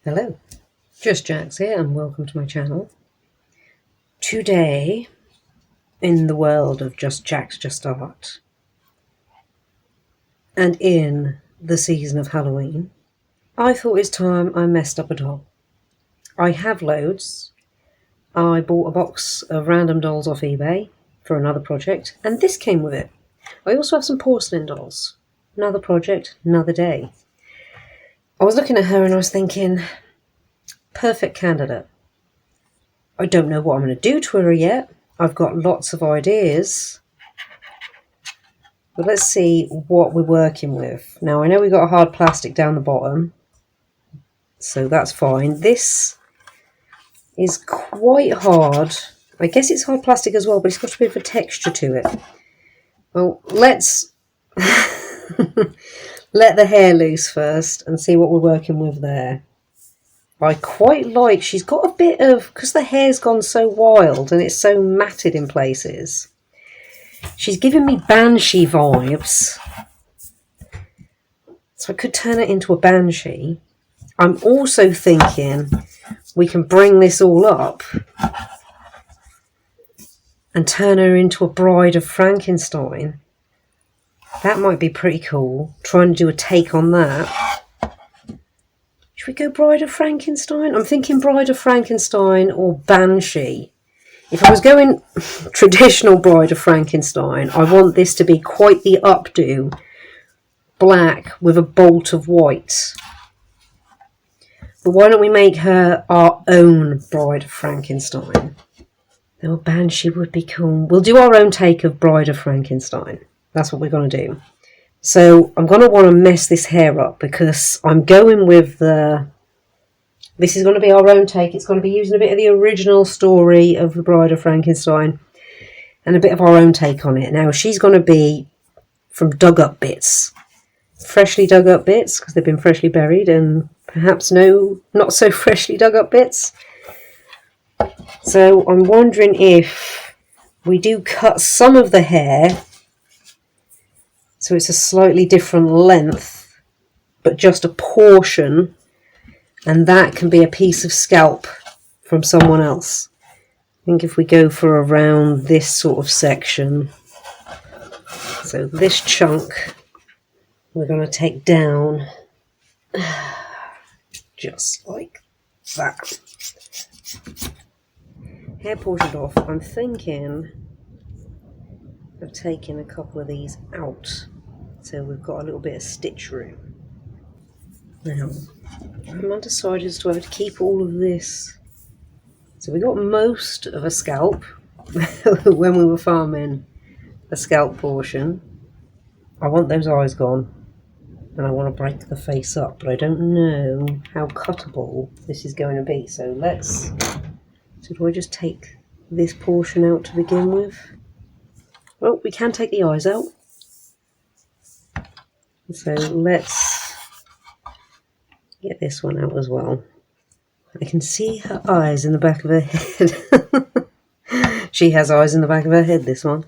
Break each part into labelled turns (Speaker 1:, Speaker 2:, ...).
Speaker 1: Hello, Just Jax here and welcome to my channel. Today, in the world of Just Jax Just Art, and in the season of Halloween, I thought it's time I messed up a doll. I have loads. I bought a box of random dolls off eBay for another project, and this came with it. I also have some porcelain dolls. Another project, another day. I was looking at her and I was thinking, perfect candidate. I don't know what I'm going to do to her yet. I've got lots of ideas. But let's see what we're working with. Now, I know we've got a hard plastic down the bottom, so that's fine. This is quite hard. I guess it's hard plastic as well, but it's got a bit of a texture to it. Well, let's let the hair loose first and see what we're working with there. I quite like, she's got a bit of, because the hair's gone so wild and it's so matted in places, she's giving me banshee vibes. So I could turn it into a banshee. I'm also thinking we can bring this all up and turn her into a Bride of Frankenstein. That might be pretty cool. Trying to do a take on that. Should we go Bride of Frankenstein? I'm thinking Bride of Frankenstein or Banshee. If I was going traditional Bride of Frankenstein, I want this to be quite the updo. Black with a bolt of white. But why don't we make her our own Bride of Frankenstein? Though Banshee would be cool. We'll do our own take of Bride of Frankenstein. That's what we're going to do. So I'm going to want to mess this hair up because I'm going with the... This is going to be our own take. It's going to be using a bit of the original story of the Bride of Frankenstein and a bit of our own take on it. Now, she's going to be from dug up bits. Freshly dug up bits because they've been freshly buried, and perhaps not so freshly dug up bits. So I'm wondering if we do cut some of the hair so it's a slightly different length, but just a portion, and that can be a piece of scalp from someone else. I think if we go for around this sort of section, so this chunk we're going to take down just like that. Hair portioned off. I'm thinking of taking a couple of these out so we've got a little bit of stitch room. Now, I'm undecided as to whether to keep all of this. So we got most of a scalp when we were farming a scalp portion. I want those eyes gone and I want to break the face up, but I don't know how cuttable this is going to be. So do I just take this portion out to begin with? Well, we can take the eyes out. So let's get this one out as well. I can see her eyes in the back of her head. She has eyes in the back of her head, this one.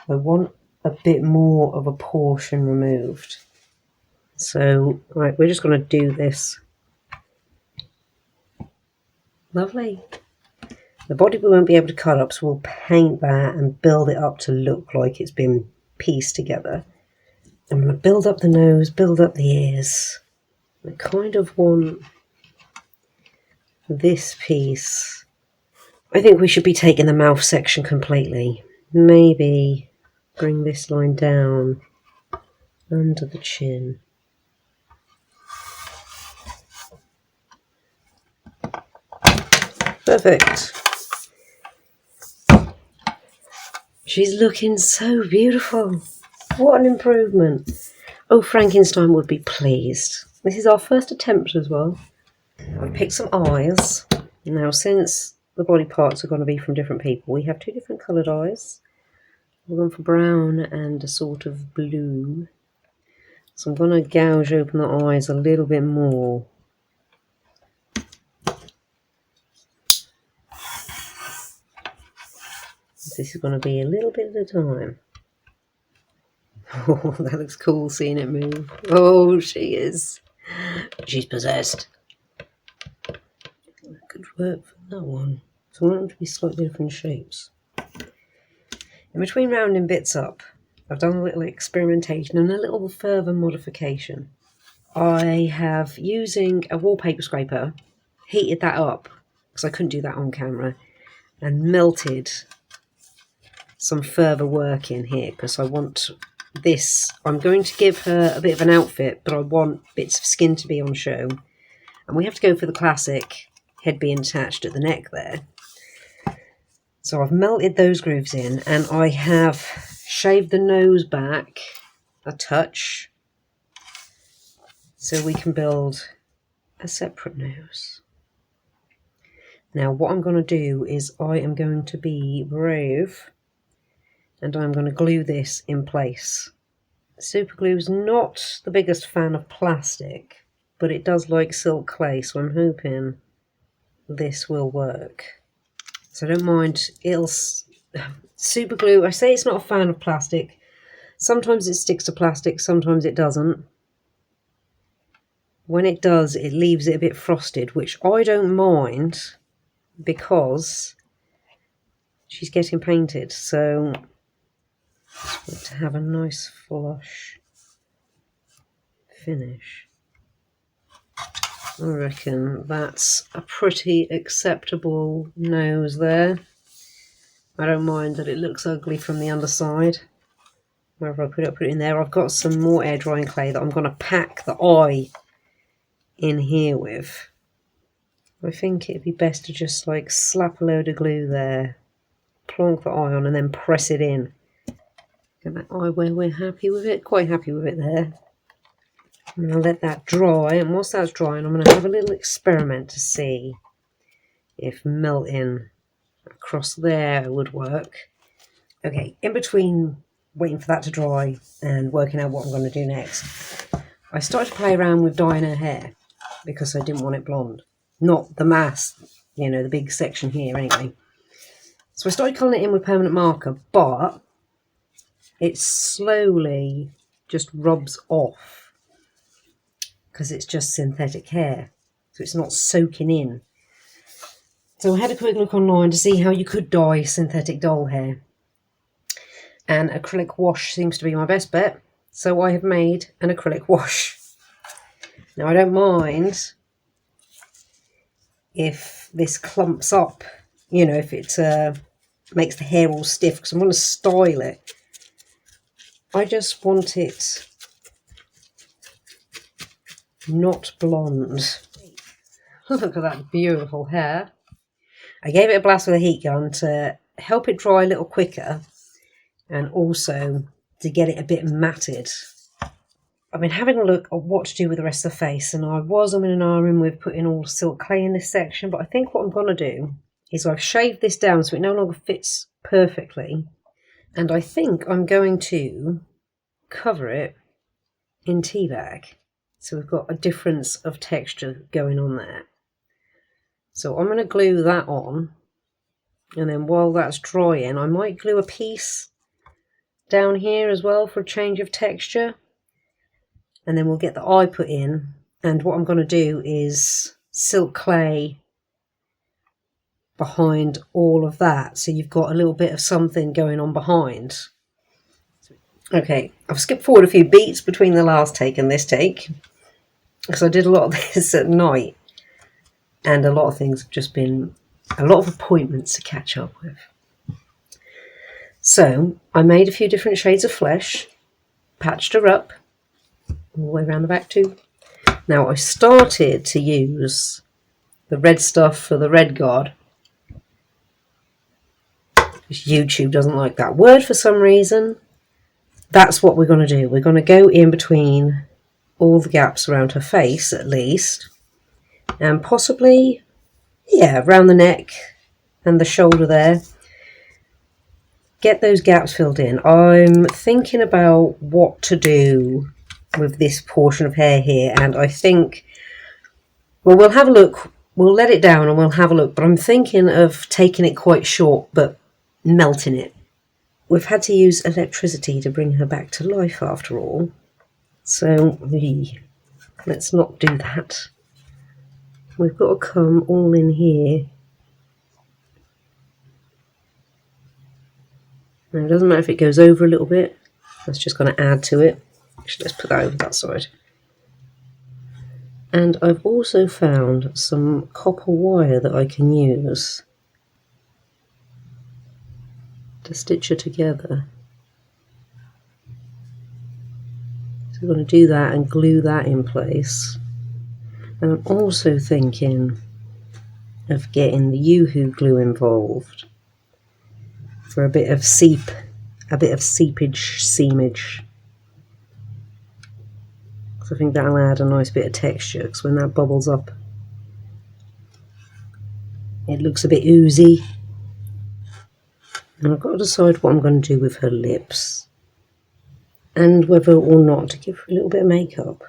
Speaker 1: I want a bit more of a portion removed. So, right, we're just going to do this. Lovely. The body we won't be able to cut up, so we'll paint that and build it up to look like it's been pieced together. I'm going to build up the nose, build up the ears. I kind of want this piece. I think we should be taking the mouth section completely. Maybe bring this line down under the chin. Perfect. She's looking so beautiful. What an improvement. Oh, Frankenstein would be pleased. This is our first attempt as well. I've picked some eyes. Now, since the body parts are going to be from different people, we have two different coloured eyes. We're going for brown and a sort of blue. So I'm going to gouge open the eyes a little bit more. This is going to be a little bit at a time. Oh, that looks cool seeing it move. Oh, she is. She's possessed. work for that one. So I want them to be slightly different shapes. In between rounding bits up, I've done a little experimentation and a little further modification. I have, using a wallpaper scraper, heated that up, because I couldn't do that on camera, and melted some further work in here, because I want this, I'm going to give her a bit of an outfit, but I want bits of skin to be on show. And we have to go for the classic head being attached at the neck there. So I've melted those grooves in, and I have shaved the nose back a touch so we can build a separate nose. Now what I'm going to do is I am going to be brave, and I'm going to glue this in place. Super glue is not the biggest fan of plastic, but it does like silk clay, so I'm hoping this will work. So I don't mind. Super glue, I say it's not a fan of plastic. Sometimes it sticks to plastic, sometimes it doesn't. When it does, it leaves it a bit frosted, which I don't mind because she's getting painted. So I want to have a nice flush finish. I reckon that's a pretty acceptable nose there. I don't mind that it looks ugly from the underside. Wherever I put it in there. I've got some more air drying clay that I'm going to pack the eye in here with. I think it'd be best to just like slap a load of glue there, plonk the eye on, and then press it in. Get that eye where we're happy with it. Quite happy with it there. I'm going to let that dry, and whilst that's drying, I'm going to have a little experiment to see if melting across there would work. Okay, in between waiting for that to dry and working out what I'm going to do next, I started to play around with dyeing her hair because I didn't want it blonde. Not the mass, you know, the big section here anyway. So I started colouring it in with permanent marker, but it slowly just rubs off because it's just synthetic hair, so it's not soaking in. So I had a quick look online to see how you could dye synthetic doll hair, and acrylic wash seems to be my best bet, so I have made an acrylic wash. Now I don't mind if this clumps up, you know, if it makes the hair all stiff, because I'm going to style it. I just want it not blonde. Look at that beautiful hair. I gave it a blast with a heat gun to help it dry a little quicker, and also to get it a bit matted. I've been having a look at what to do with the rest of the face, and I was in an iron with putting all silk clay in this section, but I think what I'm going to do is I've shaved this down so it no longer fits perfectly, and I think I'm going to cover it in tea bag. So we've got a difference of texture going on there. So I'm going to glue that on, and then while that's drying, I might glue a piece down here as well for a change of texture. And then we'll get the eye put in, and what I'm going to do is silk clay behind all of that, so you've got a little bit of something going on behind. Okay, I've skipped forward a few beats between the last take and this take, because I did a lot of this at night, and a lot of things have just been a lot of appointments to catch up with. So I made a few different shades of flesh, patched her up all the way around the back too. Now I started to use the red stuff for the red god. YouTube doesn't like that word for some reason. That's what we're going to do. We're going to go in between all the gaps around her face at least, and possibly, yeah, around the neck and the shoulder there. Get those gaps filled in. I'm thinking about what to do with this portion of hair here, and I think, well, we'll have a look. We'll let it down and we'll have a look, but I'm thinking of taking it quite short but melting it. We've had to use electricity to bring her back to life after all, so let's not do that. We've got to come all in here. Now, it doesn't matter if it goes over a little bit. That's just going to add to it. Actually, let's put that over that side. And I've also found some copper wire that I can use to stitch it together. So I'm going to do that and glue that in place. And I'm also thinking of getting the Yoo-hoo glue involved for a bit of seepage. So I think that'll add a nice bit of texture, because when that bubbles up, it looks a bit oozy. And I've got to decide what I'm going to do with her lips, and whether or not to give her a little bit of makeup.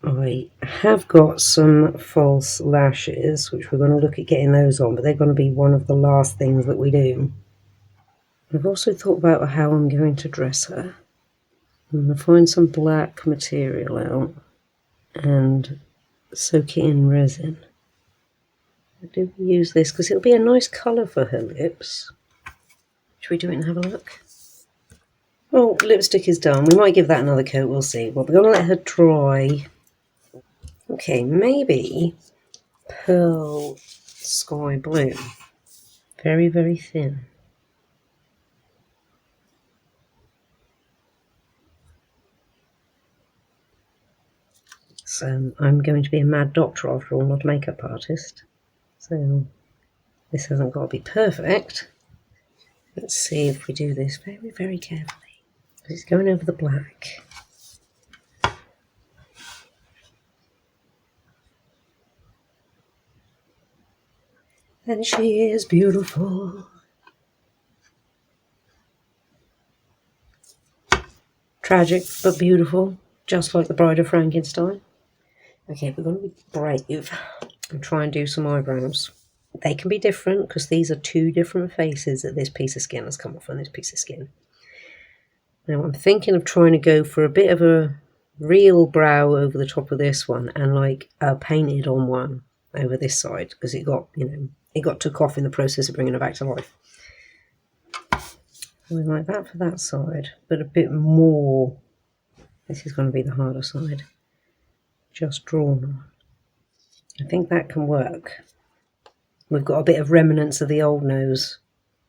Speaker 1: I have got some false lashes, which we're going to look at getting those on, but they're going to be one of the last things that we do. I've also thought about how I'm going to dress her. I'm going to find some black material out and soak it in resin. I do use this because it'll be a nice colour for her lips. Should we do it and have a look? Well, lipstick is done. We might give that another coat, we'll see. Well, we're going to let her dry. Okay, maybe pearl sky blue. Very, very thin. So I'm going to be a mad doctor after all, not a makeup artist. So this hasn't got to be perfect. Let's see if we do this very, very carefully. It's going over the black. And she is beautiful. Tragic, but beautiful. Just like the Bride of Frankenstein. Okay, we're going to be brave and try and do some eyebrows. They can be different because these are two different faces that this piece of skin has come off on this piece of skin. Now I'm thinking of trying to go for a bit of a real brow over the top of this one and like a painted on one over this side, because it got, it got took off in the process of bringing it back to life. We like that for that side, but a bit more. This is going to be the harder side. Just drawn on. I think that can work. We've got a bit of remnants of the old nose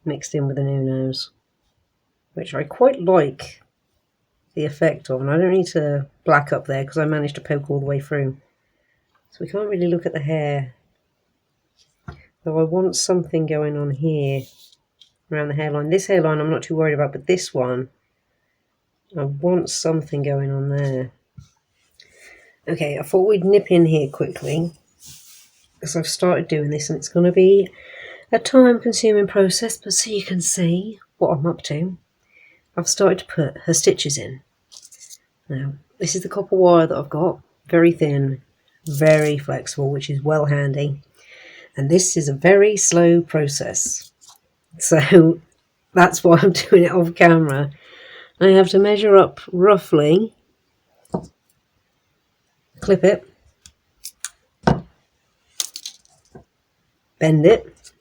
Speaker 1: mixed in with the new nose, which I quite like the effect of. And I don't need to black up there because I managed to poke all the way through. So we can't really look at the hair. Though I want something going on here around the hairline. This hairline I'm not too worried about, but this one, I want something going on there. Okay, I thought we'd nip in here quickly, because I've started doing this and it's going to be a time-consuming process, but so you can see what I'm up to. I've started to put her stitches in. Now, this is the copper wire that I've got, very thin, very flexible, which is well handy. And this is a very slow process. So that's why I'm doing it off camera. I have to measure up roughly, clip it, bend it,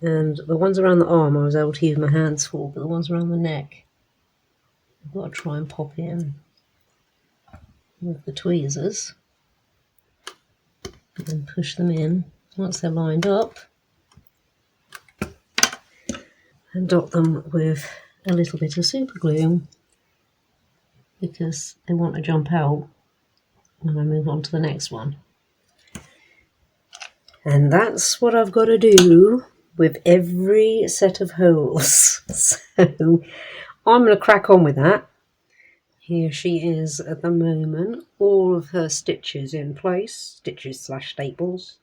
Speaker 1: and the ones around the arm I was able to use my hands for, but the ones around the neck I've got to try and pop in with the tweezers and then push them in once they're lined up, and dot them with a little bit of super glue because they want to jump out when I move on to the next one. And that's what I've got to do with every set of holes. So I'm going to crack on with that. Here she is at the moment, all of her stitches in place, stitches / staples.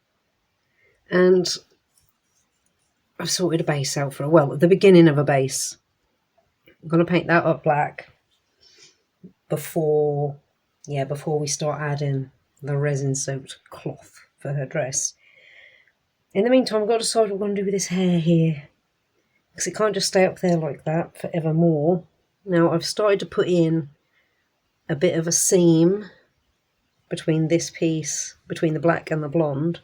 Speaker 1: And I've sorted a base out for her, well, the beginning of a base. I'm going to paint that up black before we start adding the resin-soaked cloth for her dress. In the meantime, I've got to decide what I'm going to do with this hair here, because it can't just stay up there like that forevermore. Now, I've started to put in a bit of a seam between this piece, between the black and the blonde.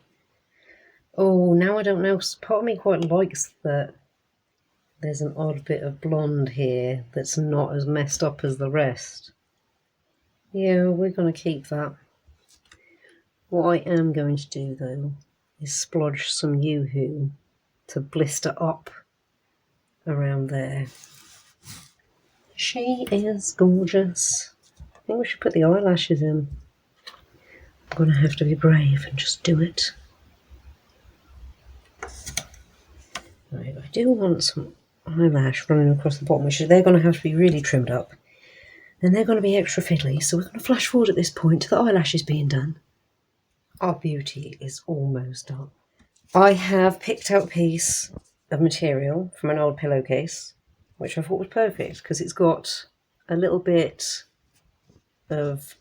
Speaker 1: Oh, now I don't know, 'cause part of me quite likes that there's an odd bit of blonde here that's not as messed up as the rest. Yeah, we're going to keep that. What I am going to do, though, is splodge some Yoo-hoo to blister up around there. She is gorgeous. I think we should put the eyelashes in. I'm going to have to be brave and just do it. Right, I do want some eyelash running across the bottom, which they're going to have to be really trimmed up. And they're going to be extra fiddly, so we're going to flash forward at this point to the eyelashes being done. Our beauty is almost done. I have picked out a piece of material from an old pillowcase, which I thought was perfect because it's got a little bit of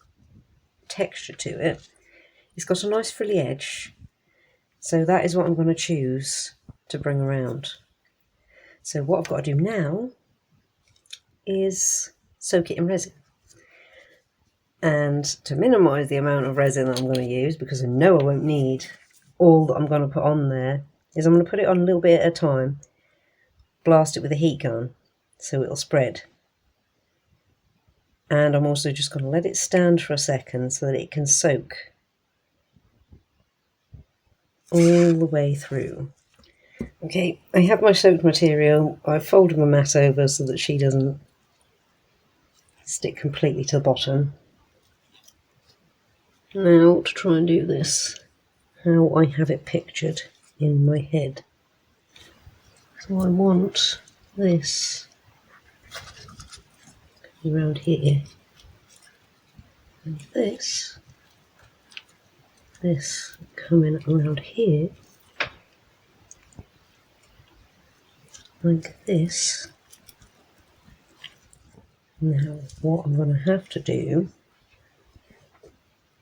Speaker 1: texture to it. It's got a nice frilly edge, so that is what I'm going to choose to bring around. So what I've got to do now is soak it in resin. And to minimise the amount of resin that I'm going to use, because I know I won't need all that I'm going to put on there, is I'm going to put it on a little bit at a time, blast it with a heat gun so it'll spread. And I'm also just going to let it stand for a second so that it can soak all the way through. Okay, I have my soaked material. I've folded my mat over so that she doesn't stick completely to the bottom. Now to try and do this, how I have it pictured in my head. So I want this around here, and this coming around here, like this. Now what I'm going to have to do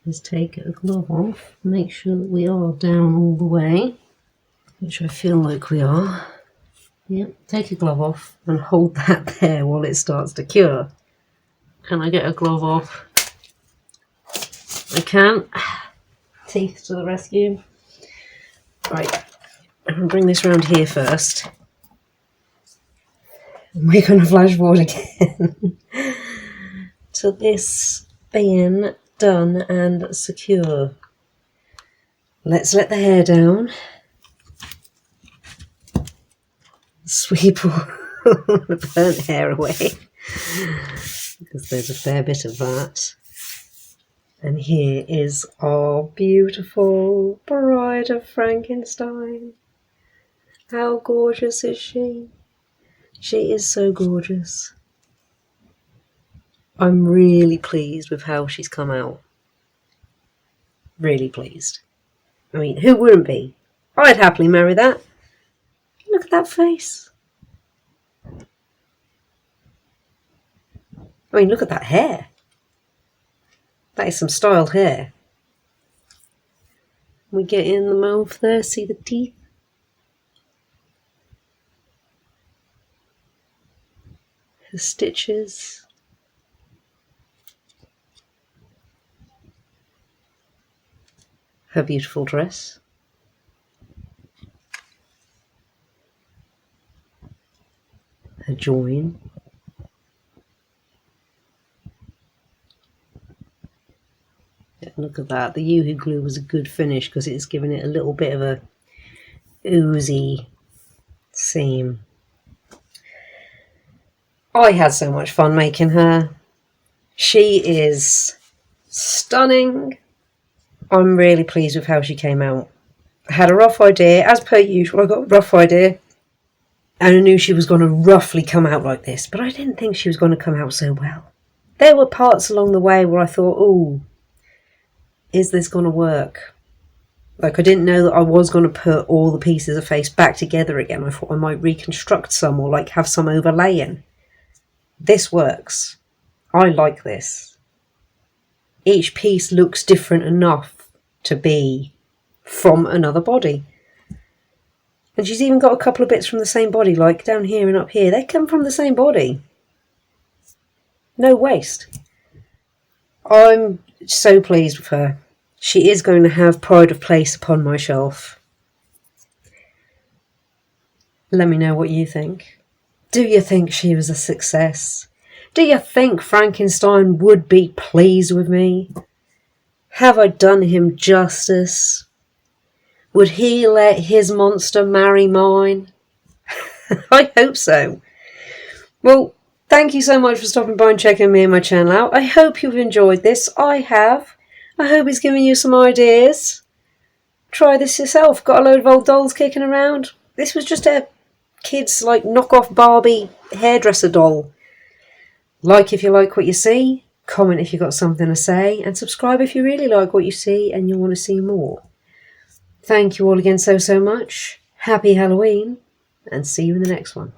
Speaker 1: is take a glove off, make sure that we are down all the way, which I feel like we are. Yep, take a glove off and hold that there while it starts to cure. Can I get a glove off? I can. Teeth to the rescue. Right, I'm going to bring this round here first. And we're going to flash forward again to this being done and secure. Let's let the hair down. Sweep all the burnt hair away, because there's a fair bit of that. And here is our beautiful Bride of Frankenstein. How gorgeous is she? She is so gorgeous. I'm really pleased with how she's come out. Really pleased. I mean, who wouldn't be? I'd happily marry that. Look at that face. I mean, look at that hair. That is some styled hair. We get in the mouth there, see the teeth? The stitches. Her beautiful dress. Her join. Yeah, look at that. The Yoo-hoo glue was a good finish because it's given it a little bit of a oozy seam. I had so much fun making her. She is stunning. I'm really pleased with how she came out. I had a rough idea, as per usual. I got a rough idea, and I knew she was going to roughly come out like this, but I didn't think she was going to come out so well. There were parts along the way where I thought, oh, is this going to work? Like, I didn't know that I was going to put all the pieces of face back together again. I thought I might reconstruct some or like have some overlaying. This works. I like this. Each piece looks different enough to be from another body. And she's even got a couple of bits from the same body, like down here and up here. They come from the same body. No waste. I'm so pleased with her. She is going to have pride of place upon my shelf. Let me know what you think. Do you think she was a success? Do you think Frankenstein would be pleased with me? Have I done him justice? Would he let his monster marry mine? I hope so. Well, thank you so much for stopping by and checking me and my channel out. I hope you've enjoyed this. I have. I hope it's given you some ideas. Try this yourself. Got a load of old dolls kicking around? This was just a kid's like knockoff Barbie hairdresser doll. Like if you like what you see, comment if you've got something to say, and subscribe if you really like what you see and you want to see more. Thank you all again so much. Happy Halloween, and see you in the next one.